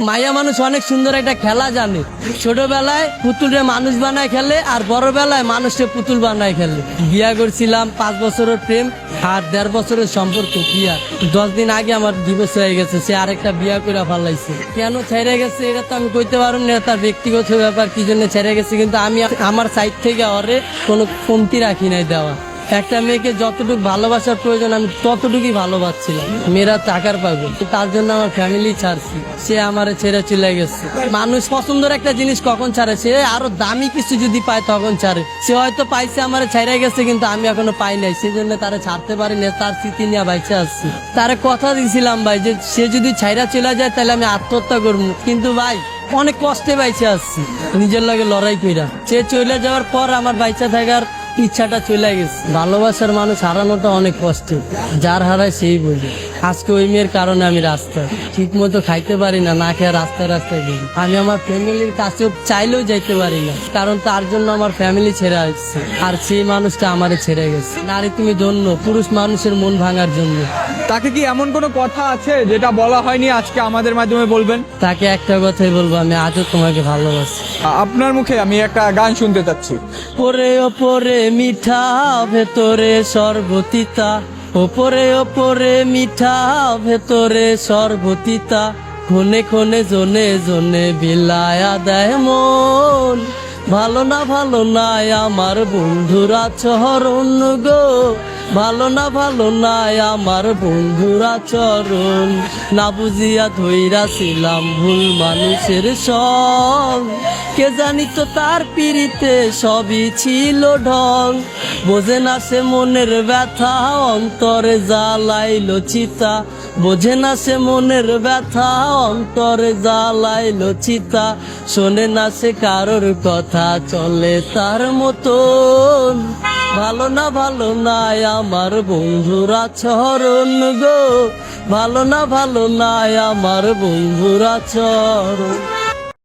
মাইয়া মানুষ অনেক সুন্দর একটা খেলা জানে। ছোটবেলায় পুতুলরে মানুষ বানায় খেলে, আর বড়বেলায় মানুষকে পুতুল বানায় খেলে। বিয়া করছিলাম 5 বছরের প্রেম আর 1.5 বছরের সম্পর্ক। বিয়া 10 দিন আগে আমার ডিভোর্স হয়ে গেছে, সে আরেকটা বিয়া করে ফেলাইছে। কেন ছেড়ে গেছে এটা তো আমি কইতে পারব না, তার ব্যক্তিগত ব্যাপার, কি জন্য ছেড়ে গেছে। কিন্তু আমি আমার সাইড থেকে ওরে কোনো কমতি রাখি নাই দেওয়া। একটা মেয়েকে যতটুকু ভালোবাসার প্রয়োজন আমি ততটুকুই ভালোবাসছিলাম। মেয়েরা টাকার পাবে, তার জন্য আমার ফ্যামিলি ছাড়ছি, সে আমারে ছেড়ে চলে গেছে। মানুষ পছন্দের একটা জিনিস কখন ছাড়ে, সে আরো দামি কিছু যদি পায় তখন ছাড়ে। সে হয়তো পাইছে আমারে ছেড়ে গেছে, কিন্তু আমি এখনো পাই নাই, সেজন্য তারে ছাড়তে পারি না। তার স্মৃতি নিয়ে বাইচে আসছি। তারে কথা দিয়েছিলাম ভাই যে সে যদি ছাইরা চলে যায় তাহলে আমি আত্মহত্যা করবো, কিন্তু ভাই অনেক কষ্টে বাইচে আসছি নিজের লগে লড়াই কইরা। সে চলে যাওয়ার পর আমার বাইচা থাকার ইচ্ছাটা চলে গেছে। ভালোবাসার মানুষ হারানোটা অনেক কষ্ট, যার হারায় সেই বোঝে। আজকে ওই মেয়ের কারণে আমি রাস্তায় ঠিক মতো খাইতে পারি না, না খেয়ে রাস্তায় রাস্তায় গেছি। আমি আমার ফ্যামিলির কাছেও চাইলেও যাইতে পারি না, কারণ তার জন্য আমার ফ্যামিলি ছেড়ে আসছে, আর সেই মানুষটা আমারে ছেড়ে গেছে। নারী তুমি ধন্য, পুরুষ মানুষের মন ভাঙার জন্য। তাকে কি এমন কোনো কথা আছে যেটা বলা হয়নি, আজকে আমাদের মাধ্যমে বলবেন? তাকে একটা কথাই বলবো, আমি আজও তোমাকে ভালোবাসি। আপনার মুখে আমি একটা গান শুনতে চাচ্ছি। ওপরে ওপরে মিঠা, ভেতরে সর্বতিতা। ওপরে ওপরে মিঠা, ভেতরে সর্বতিতা। ক্ষণে ক্ষণে জনে জনে বিলায়া দেয় মন। ভালো না আমার বন্ধুরা চরণ গো, ভালো না আমার বন্ধুরা চরণ। না বুঝিয়া ধইরা ছিলাম ভুল মানুষের সঙ্গ, কে জানি তো তার পিড়িতে সবই ছিল ঢং। বোঝে না সে মনের ব্যথা, অন্তরে জ্বালাইলো চিতা। বোঝে না সে মনের ব্যথা, অন্তরে জ্বালাইলো চিতা। শোনে না সে কারোর কথা, চলে তার মতন। ভালো না আমার বন্ধুরা চরণ গো, ভালো না আমার বন্ধুরা চরণ।